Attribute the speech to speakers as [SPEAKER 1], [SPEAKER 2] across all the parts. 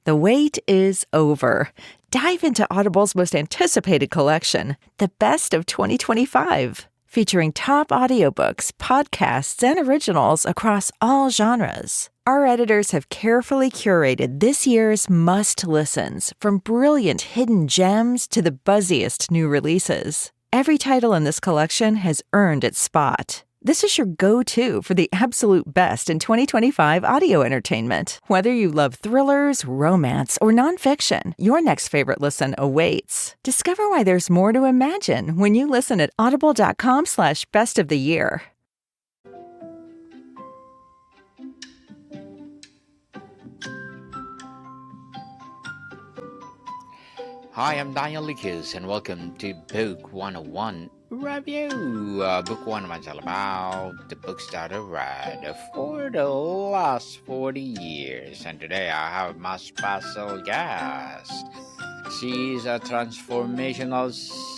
[SPEAKER 1] The wait is over. Dive into Audible's most anticipated collection, The Best of 2025, featuring top audiobooks, podcasts, and originals across all genres. Our editors have carefully curated this year's must-listens, from brilliant hidden gems to the buzziest new releases. Every title in this collection has earned its spot. This is your go-to for the absolute best in 2025 audio entertainment. Whether you love thrillers, romance, or nonfiction, your next favorite listen awaits. Discover why there's more to imagine when you listen at audible.com/bestoftheyear.
[SPEAKER 2] Hi, I'm Daniel Likus, and welcome to Book 101 Review. Book 101 is all about the books that I read for the last 40 years. And today I have my special guest. She's a transformational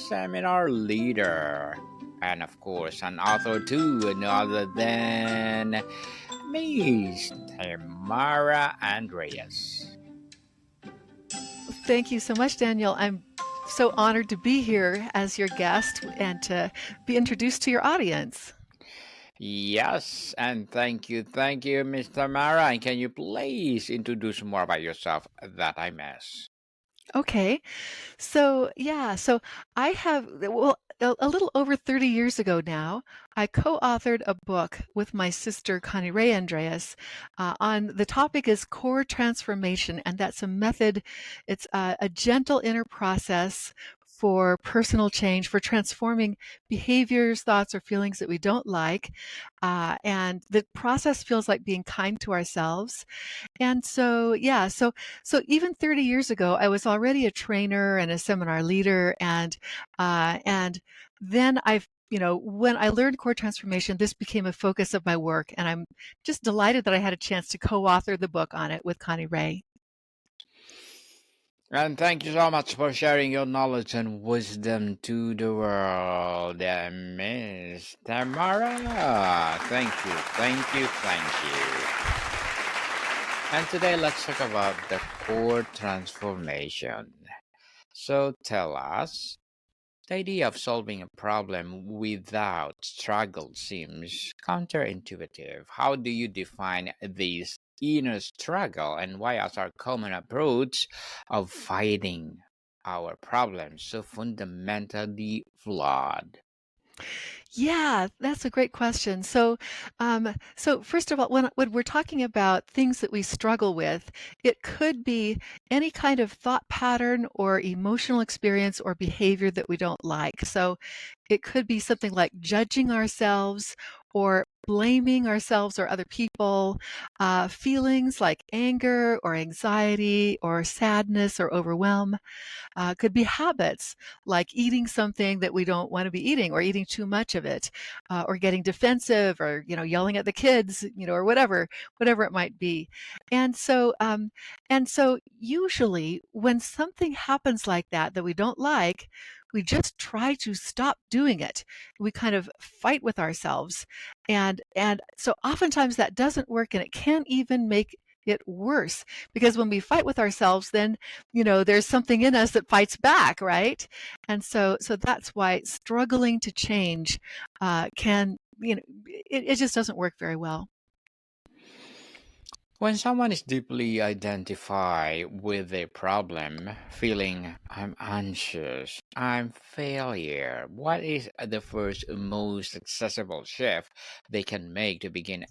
[SPEAKER 2] seminar leader, and of course, an author too, none other than Miss Tamara Andreas.
[SPEAKER 3] Thank you so much, Daniel. I'm so honored to be here as your guest and to be introduced to your audience.
[SPEAKER 2] Yes, and thank you, Miss Tamara. And can you please introduce more about yourself that I missed?
[SPEAKER 3] Okay. So I have, well, a little over 30 years ago now, I co-authored a book with my sister, Tamara Andreas, on the topic is core transformation, and that's a method. It's a gentle inner process for personal change, for transforming behaviors, thoughts, or feelings that we don't like. And the process feels like being kind to ourselves. And so even 30 years ago, I was already a trainer and a seminar leader, and then when I learned core transformation, this became a focus of my work, and I'm just delighted that I had a chance to co-author the book on it with Connie Ray.
[SPEAKER 2] And thank you so much for sharing your knowledge and wisdom to the world, Miss Tamara. Thank you. And today let's talk about the core transformation. So tell us, the idea of solving a problem without struggle seems counterintuitive. How do you define this inner struggle, and why is our common approach of fighting our problems so fundamentally flawed?
[SPEAKER 3] Yeah, that's a great question. So first of all, when we're talking about things that we struggle with, it could be any kind of thought pattern or emotional experience or behavior that we don't like. So it could be something like judging ourselves or blaming ourselves or other people, feelings like anger or anxiety or sadness or overwhelm. Could be habits like eating something that we don't want to be eating or eating too much of it, or getting defensive or yelling at the kids, or whatever it might be. And so usually when something happens like that we don't like, we just try to stop doing it. We kind of fight with ourselves, and so oftentimes that doesn't work, and it can even make it worse, because when we fight with ourselves, then there's something in us that fights back, right? And so that's why struggling to change can it just doesn't work very well.
[SPEAKER 2] When someone is deeply identified with a problem, feeling I'm anxious, I'm failure, what is the first most accessible shift they can make to begin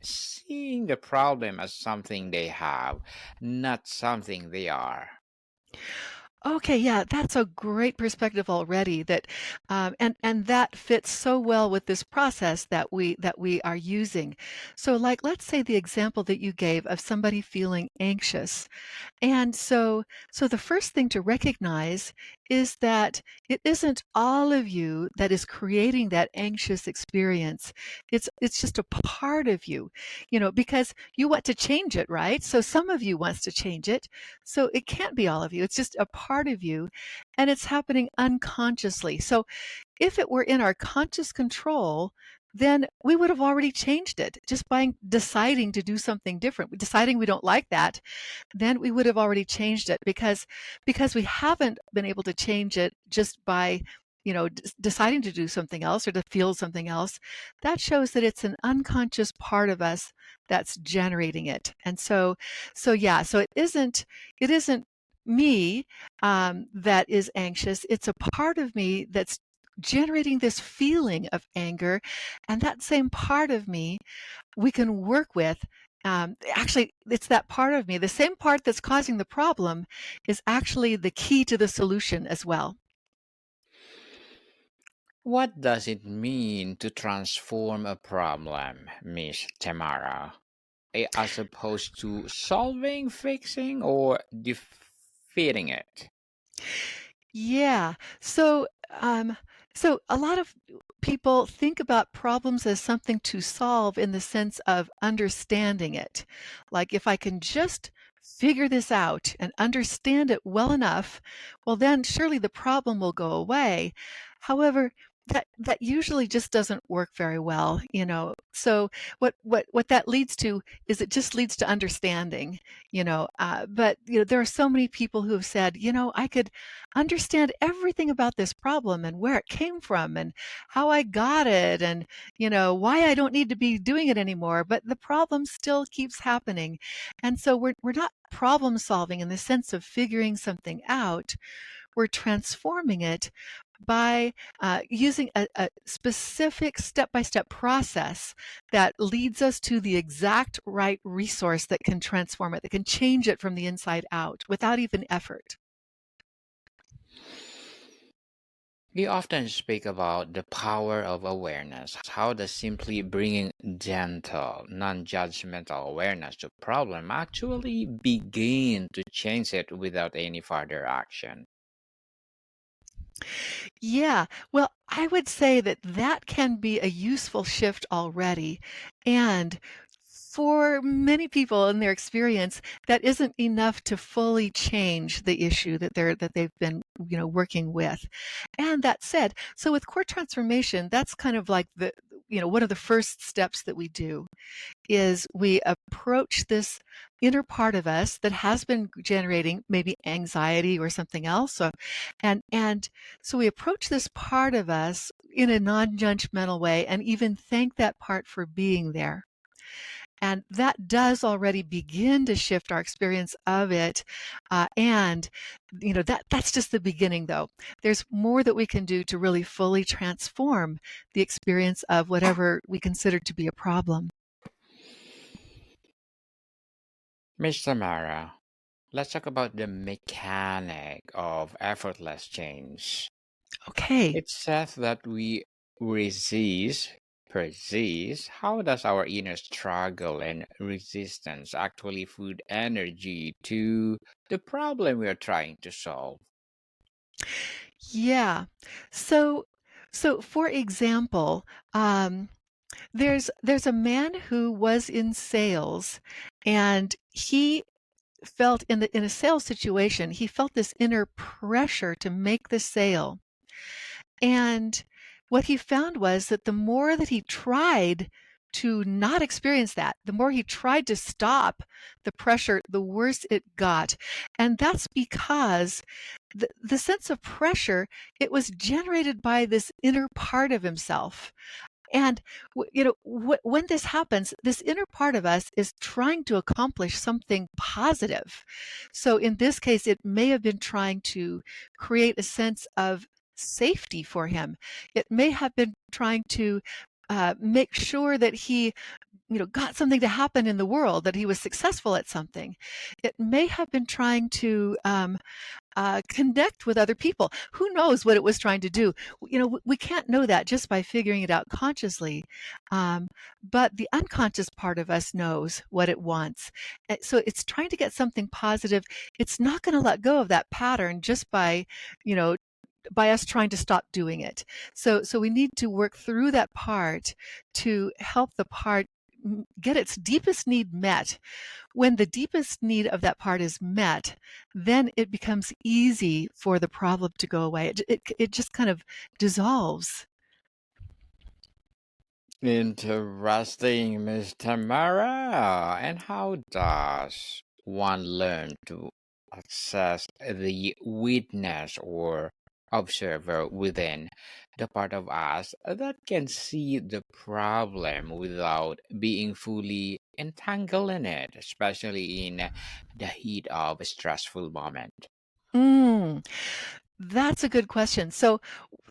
[SPEAKER 2] seeing the problem as something they have, not something they are?
[SPEAKER 3] Okay, yeah, that's a great perspective already. And that fits so well with this process that we are using. So, like, let's say the example that you gave of somebody feeling anxious. And so the first thing to recognize is that it isn't all of you that is creating that anxious experience. It's just a part of you, because you want to change it, right? So some of you wants to change it. So it can't be all of you. It's just a part of you, and it's happening unconsciously. So if it were in our conscious control, then we would have already changed it just by deciding to do something different, deciding we don't like that. Then we would have already changed it, because we haven't been able to change it just by deciding to do something else or to feel something else. That shows that it's an unconscious part of us that's generating it. And so yeah, so it isn't me that is anxious. It's a part of me that's generating this feeling of anger, and that same part of me we can work with. Actually, it's that part of me, the same part that's causing the problem, is actually the key to the solution as well.
[SPEAKER 2] What does it mean to transform a problem, Miss Tamara? As opposed to solving, fixing, or defeating it?
[SPEAKER 3] Yeah. So a lot of people think about problems as something to solve in the sense of understanding it. Like if I can just figure this out and understand it well enough, well then surely the problem will go away. However, that usually just doesn't work very well. So what that leads to is it just leads to understanding. But there are so many people who have said, I could understand everything about this problem and where it came from and how I got it and why I don't need to be doing it anymore, but the problem still keeps happening. And so we're not problem solving in the sense of figuring something out. We're transforming it by using a specific step-by-step process that leads us to the exact right resource that can transform it, that can change it from the inside out without even effort.
[SPEAKER 2] We often speak about the power of awareness. How does simply bringing gentle, non judgmental awareness to problem actually begin to change it without any further action?
[SPEAKER 3] Yeah, well, I would say that that can be a useful shift already. And for many people in their experience, that isn't enough to fully change the issue that they've been, working with. And that said, so with core transformation, that's kind of like one of the first steps that we do is we approach this inner part of us that has been generating maybe anxiety or something else. And so we approach this part of us in a non-judgmental way and even thank that part for being there. And that does already begin to shift our experience of it. And that's just the beginning, though. There's more that we can do to really fully transform the experience of whatever we consider to be a problem.
[SPEAKER 2] Miss Tamara, let's talk about the mechanic of effortless change.
[SPEAKER 3] Okay.
[SPEAKER 2] It says that we resist, persist. How does our inner struggle and resistance actually food energy to the problem we are trying to solve?
[SPEAKER 3] Yeah. So so for example, there's a man who was in sales, and he felt in a sales situation, he felt this inner pressure to make the sale. And what he found was that the more that he tried to not experience that, the more he tried to stop the pressure, the worse it got. And that's because the sense of pressure, it was generated by this inner part of himself. And when this happens, this inner part of us is trying to accomplish something positive. So in this case, it may have been trying to create a sense of safety for him. It may have been trying to make sure that he got something to happen in the world, that he was successful at something. It may have been trying to connect with other people. Who knows what it was trying to do? We can't know that just by figuring it out consciously. Um, but the unconscious part of us knows what it wants. So it's trying to get something positive. It's not going to let go of that pattern just you know, by us trying to stop doing it. So we need to work through that part to help the part get its deepest need met. When the deepest need of that part is met, then it becomes easy for the problem to go away. It just kind of dissolves.
[SPEAKER 2] Interesting, Miss Tamara. And how does one learn to access the witness or observer within the part of us that can see the problem without being fully entangled in it, especially in the heat of a stressful moment?
[SPEAKER 3] Mm, that's a good question. So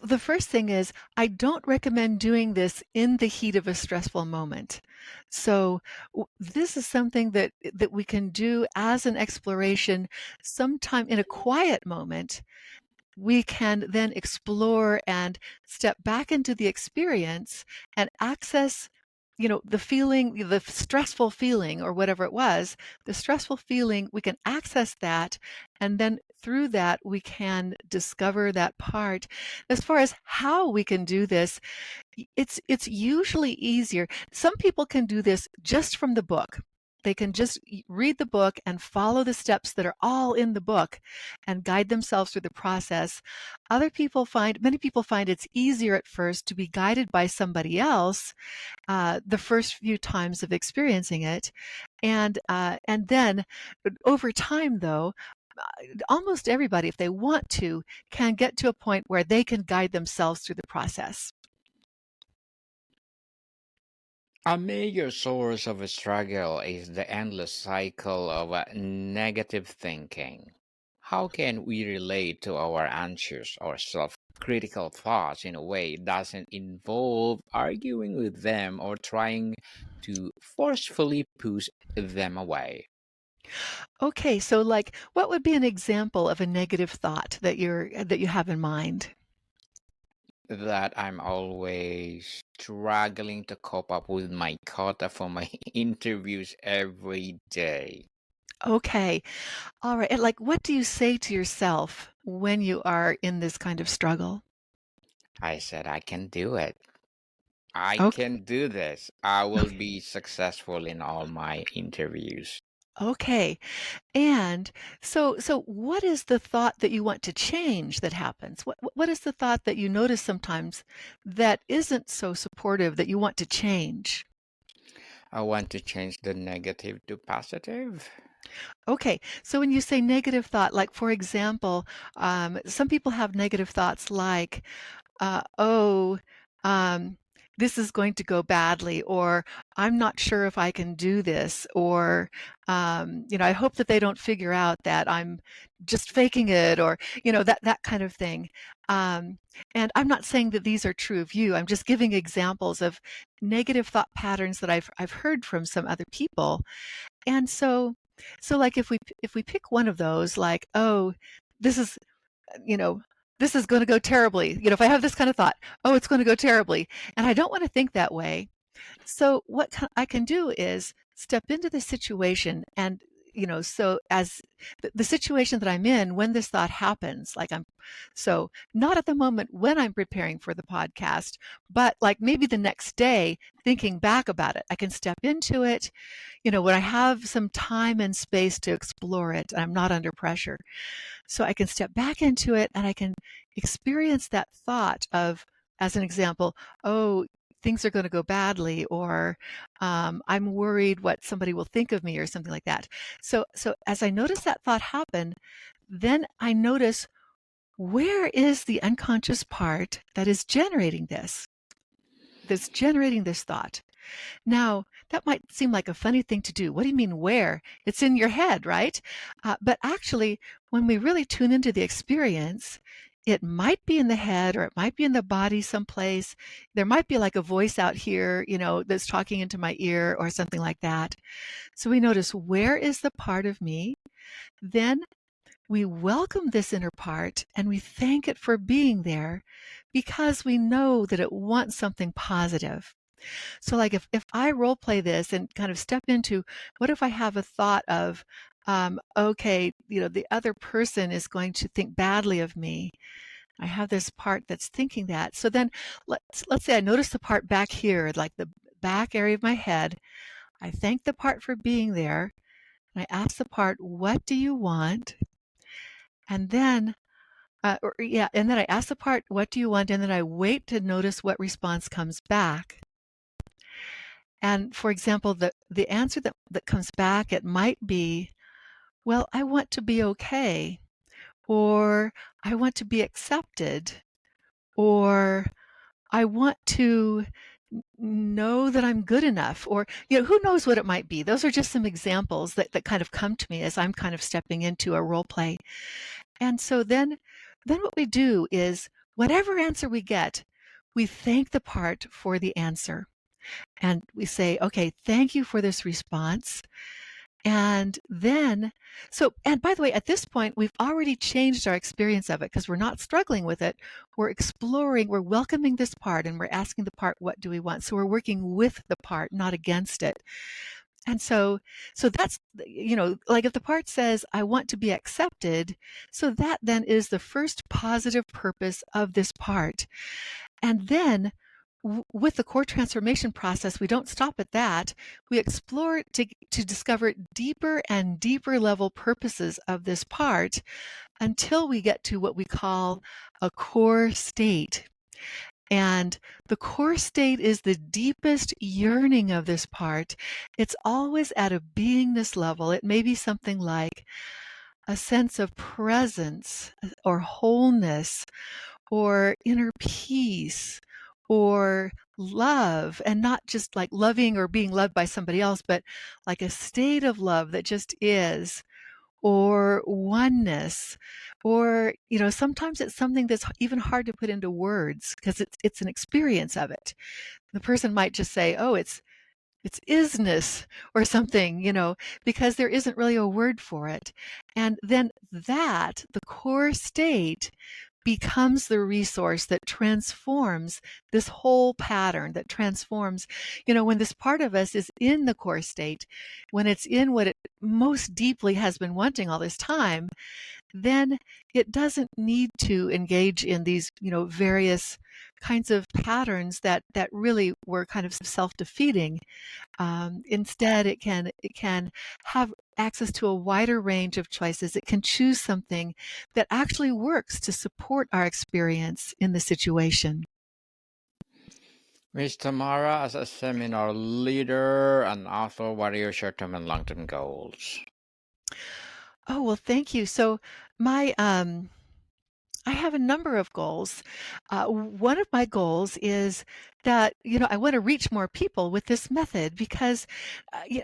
[SPEAKER 3] the first thing is I don't recommend doing this in the heat of a stressful moment. So this is something that we can do as an exploration sometime in a quiet moment. We can then explore and step back into the experience and access, the feeling, the stressful feeling or whatever it was, the stressful feeling, we can access that. And then through that, we can discover that part. As far as how we can do this, it's usually easier. Some people can do this just from the book. They can just read the book and follow the steps that are all in the book and guide themselves through the process. Many people find it's easier at first to be guided by somebody else the first few times of experiencing it, and then over time, though, almost everybody, if they want to, can get to a point where they can guide themselves through the process.
[SPEAKER 2] A major source of struggle is the endless cycle of negative thinking. How can we relate to our anxious or self critical thoughts in a way that doesn't involve arguing with them or trying to forcefully push them away?
[SPEAKER 3] Okay, so like what would be an example of a negative thought that you have in mind?
[SPEAKER 2] That I'm always struggling to cope up with my quota for my interviews every day.
[SPEAKER 3] Okay. All right. And like what do you say to yourself when you are in this kind of struggle?
[SPEAKER 2] I said, I can do it. I
[SPEAKER 3] Okay.
[SPEAKER 2] can do this. I will be successful in all my interviews.
[SPEAKER 3] Okay. And so what is the thought that you want to change that happens? What is the thought that you notice sometimes that isn't so supportive that you want to change?
[SPEAKER 2] I want to change the negative to positive.
[SPEAKER 3] Okay, so when you say negative thought, like for example, some people have negative thoughts like, oh, um, this is going to go badly, or I'm not sure if I can do this, or, I hope that they don't figure out that I'm just faking it, or, that kind of thing. Um, and I'm not saying that these are true of you. I'm just giving examples of negative thought patterns that I've heard from some other people. And so like if we pick one of those, like, oh, this is you know, this is going to go terribly. If I have this kind of thought, oh, it's going to go terribly, and I don't want to think that way. So I can do is step into the situation and so as the situation that I'm in when this thought happens, like so not at the moment when I'm preparing for the podcast, but like maybe the next day thinking back about it, I can step into it, when I have some time and space to explore it, I'm not under pressure. So I can step back into it and I can experience that thought of, as an example, oh, things are going to go badly, or I'm worried what somebody will think of me, or something like that. So as I notice that thought happen, then I notice where is the unconscious part that is generating that's generating this thought. Now, that might seem like a funny thing to do. What do you mean, where? It's in your head, right? But actually, when we really tune into the experience, it might be in the head or it might be in the body someplace. There might be like a voice out here, that's talking into my ear or something like that. So we notice, where is the part of me? Then we welcome this inner part and we thank it for being there because we know that it wants something positive. So like if I role play this and kind of step into, what if I have a thought of, okay, the other person is going to think badly of me. I have this part that's thinking that. So then let's say I notice the part back here, like the back area of my head. I thank the part for being there. And I ask the part, what do you want? And then and then I ask the part, what do you want? And then I wait to notice what response comes back. And for example, the answer that comes back, it might be, well, I want to be okay, or I want to be accepted, or I want to know that I'm good enough, or, who knows what it might be. Those are just some examples that kind of come to me as I'm kind of stepping into a role play. And so then what we do is whatever answer we get, we thank the part for the answer. And we say, okay, thank you for this response. And then, and by the way, at this point, we've already changed our experience of it because we're not struggling with it. We're exploring, we're welcoming this part, and we're asking the part, what do we want? So we're working with the part, not against it. And so that's, like if the part says, I want to be accepted, so that then is the first positive purpose of this part. And then with the core transformation process, we don't stop at that. We explore to discover deeper and deeper level purposes of this part until we get to what we call a core state. And the core state is the deepest yearning of this part. It's always at a beingness level. It may be something like a sense of presence or wholeness or inner peace or love, and not just like loving or being loved by somebody else, but like a state of love that just is, or oneness, or sometimes it's something that's even hard to put into words because it's an experience of it. The person might just say, oh, it's isness or something, because there isn't really a word for it. And then the core state, becomes the resource that transforms this whole pattern, that transforms, when this part of us is in the core state, when it's in what it most deeply has been wanting all this time, then it doesn't need to engage in these, various kinds of patterns that really were kind of self-defeating. Instead, it can have access to a wider range of choices. It can choose something that actually works to support our experience in the situation.
[SPEAKER 2] Miss Tamara, as a seminar leader and author, what are your short-term and long-term goals?
[SPEAKER 3] Oh, well, thank you. So my I have a number of goals. One of my goals is that, I want to reach more people with this method because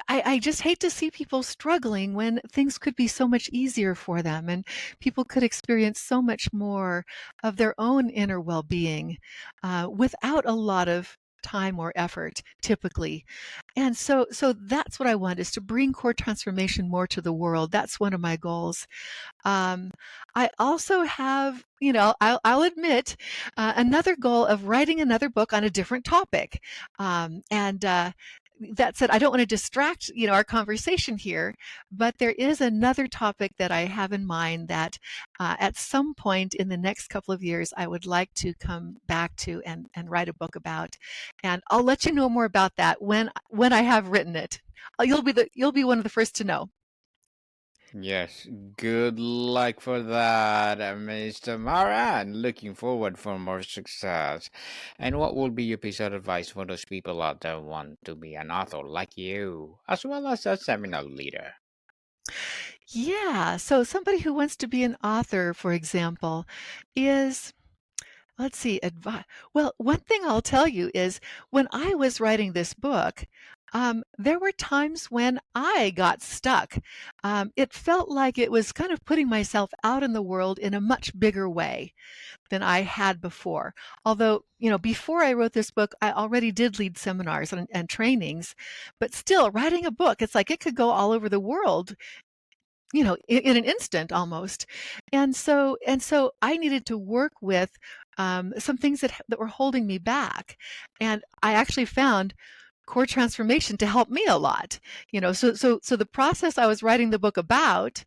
[SPEAKER 3] I just hate to see people struggling when things could be so much easier for them and people could experience so much more of their own inner well-being without a lot of time or effort typically. And so that's what I want, is to bring core transformation more to the world. That's one of my goals. um, I also have, I'll admit, another goal of writing another book on a different topic. And that said, I don't want to distract, our conversation here, but there is another topic that I have in mind that at some point in the next couple of years, I would like to come back to and write a book about. And I'll let you know more about that when I have written it. You'll be one of the first to know.
[SPEAKER 2] Yes, good luck for that, Miss Tamara, and looking forward for more success. And what will be your piece of advice for those people out there who want to be an author like you, as well as a seminar leader?
[SPEAKER 3] Yeah. So somebody who wants to be an author, for example, is, let's see, advice. Well, one thing I'll tell you is when I was writing this book, there were times when I got stuck. It felt like it was kind of putting myself out in the world in a much bigger way than I had before. Although, before I wrote this book, I already did lead seminars and trainings, but still writing a book, it's like it could go all over the world, in an instant almost. And so I needed to work with some things that were holding me back. And I actually found core transformation to help me a lot. So the process I was writing the book about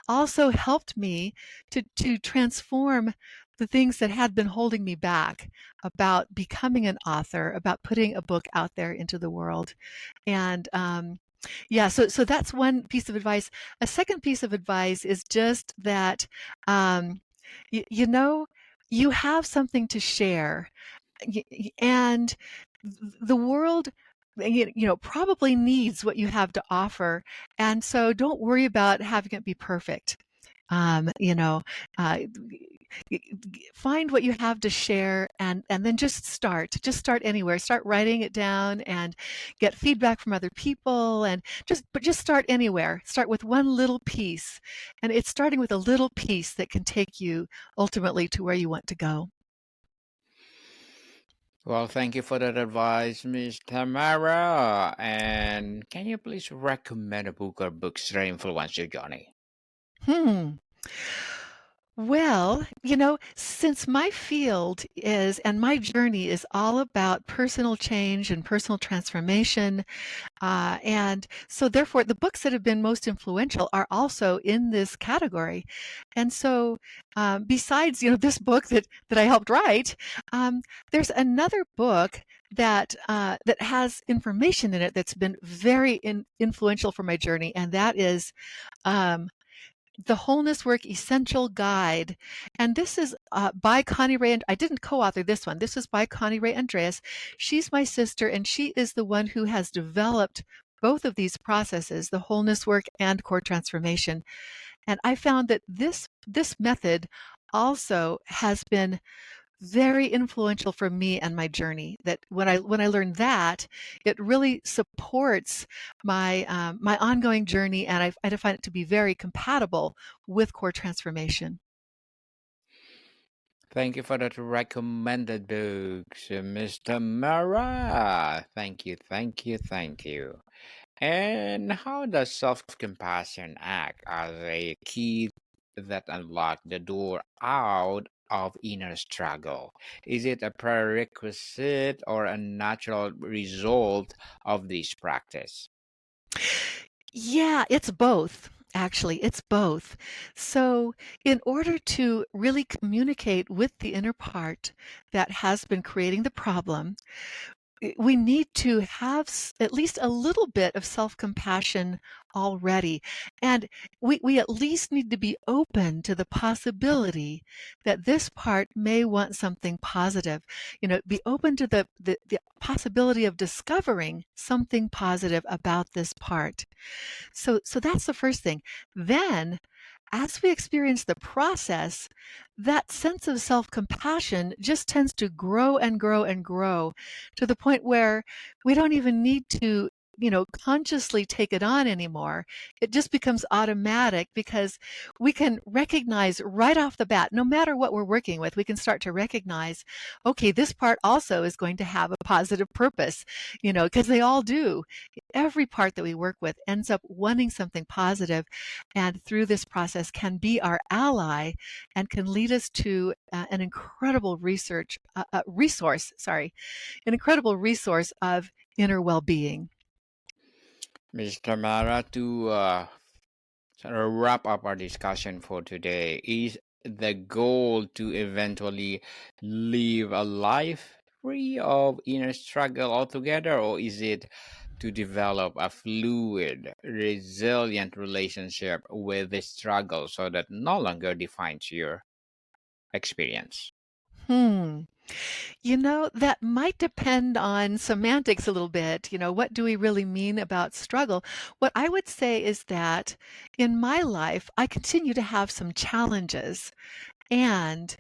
[SPEAKER 3] also helped me to transform the things that had been holding me back about becoming an author, about putting a book out there into the world. And yeah, so that's one piece of advice. A second piece of advice is just that, um, you have something to share, and the world probably needs what you have to offer. And so don't worry about having it be perfect. Um, you know, uh, find what you have to share, and then just start anywhere. Start writing it down and get feedback from other people, and just start anywhere. Start with one little piece, and it's starting with a little piece that can take you ultimately to where you want to go.
[SPEAKER 2] Well, thank you for that advice, Miss Tamara. And can you please recommend a book or books that influenced your journey?
[SPEAKER 3] Hmm. Well, since my field is and my journey is all about personal change and personal transformation, and so therefore the books that have been most influential are also in this category. And so, besides, this book that I helped write, um, there's another book that has information in it that's been very influential for my journey, and that is um, the Wholeness Work Essential Guide. And this is by Connie Ray. And I didn't co-author this one. This is by Connie Ray Andreas. She's my sister, and she is the one who has developed both of these processes, the wholeness work and core transformation. And I found that this method also has been very influential for me and my journey. That when I learned that, it really supports my ongoing journey, and I find it to be very compatible with core transformation.
[SPEAKER 2] Thank you for that recommended books, Miss Tamara. Thank you, thank you, thank you. And how does self compassion act as a key that unlocks the door out of inner struggle? Is it a prerequisite or a natural result of this practice?
[SPEAKER 3] Yeah, it's both. Actually, it's both. So, in order to really communicate with the inner part that has been creating the problem, we need to have at least a little bit of self-compassion already. And we at least need to be open to the possibility that this part may want something positive. Be open to the possibility of discovering something positive about this part. So that's the first thing. Then, as we experience the process, that sense of self-compassion just tends to grow and grow and grow to the point where we don't even need to, consciously take it on anymore. It just becomes automatic because we can recognize right off the bat, no matter what we're working with, we can start to recognize, okay, this part also is going to have a positive purpose, because they all do. Every part that we work with ends up wanting something positive, and through this process can be our ally and can lead us to an incredible an incredible resource of inner well-being.
[SPEAKER 2] Miss Tamara, to sort of wrap up our discussion for today, is the goal to eventually live a life free of inner struggle altogether, or is it to develop a fluid, resilient relationship with the struggle so that no longer defines your experience?
[SPEAKER 3] Hmm. That might depend on semantics a little bit. What do we really mean about struggle? What I would say is that in my life, I continue to have some challenges. And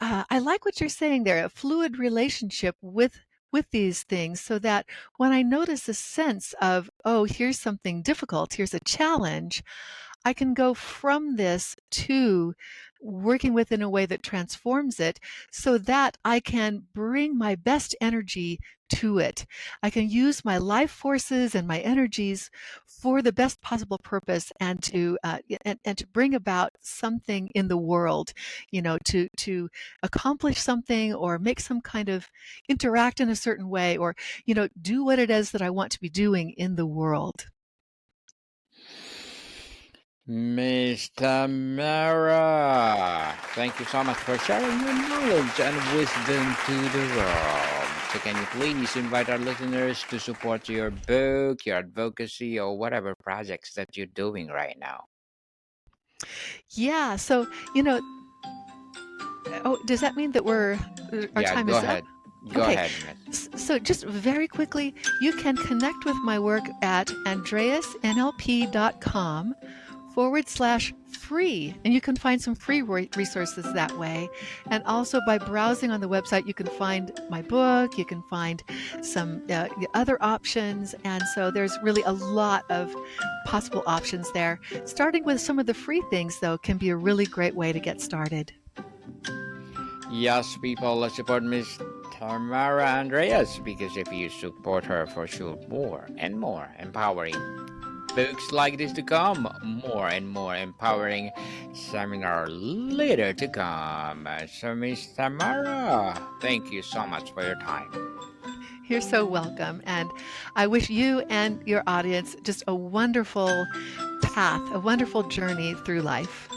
[SPEAKER 3] I like what you're saying there, a fluid relationship with these things, so that when I notice a sense of, oh, here's something difficult, here's a challenge, I can go from this to working with in a way that transforms it so that I can bring my best energy to it. I can use my life forces and my energies for the best possible purpose, and to bring about something in the world, to accomplish something or make some kind of interact in a certain way, or do what it is that I want to be doing in the world.
[SPEAKER 2] Miss Tamara, thank you so much for sharing your knowledge and wisdom to the world. So, can you please invite our listeners to support your book, your advocacy, or whatever projects that you're doing right now?
[SPEAKER 3] Yeah, so oh, does that mean that our
[SPEAKER 2] Yeah,
[SPEAKER 3] time
[SPEAKER 2] go
[SPEAKER 3] is up?
[SPEAKER 2] ahead. Go
[SPEAKER 3] Okay.
[SPEAKER 2] ahead, Miss.
[SPEAKER 3] So just very quickly, you can connect with my work at andreasnlp.com/free, and you can find some free resources that way. And also by browsing on the website, you can find my book, you can find some other options, and so there's really a lot of possible options there. Starting with some of the free things, though, can be a really great way to get started.
[SPEAKER 2] Yes, people, let's support Miss Tamara Andreas, because if you support her, for sure, more and more empowering books like this to come, more and more empowering seminar leader to come. So, Miss Tamara, thank you so much for your time.
[SPEAKER 3] You're so welcome. And I wish you and your audience just a wonderful path, a wonderful journey through life.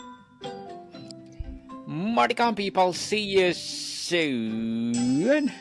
[SPEAKER 2] More to come, people. See you soon.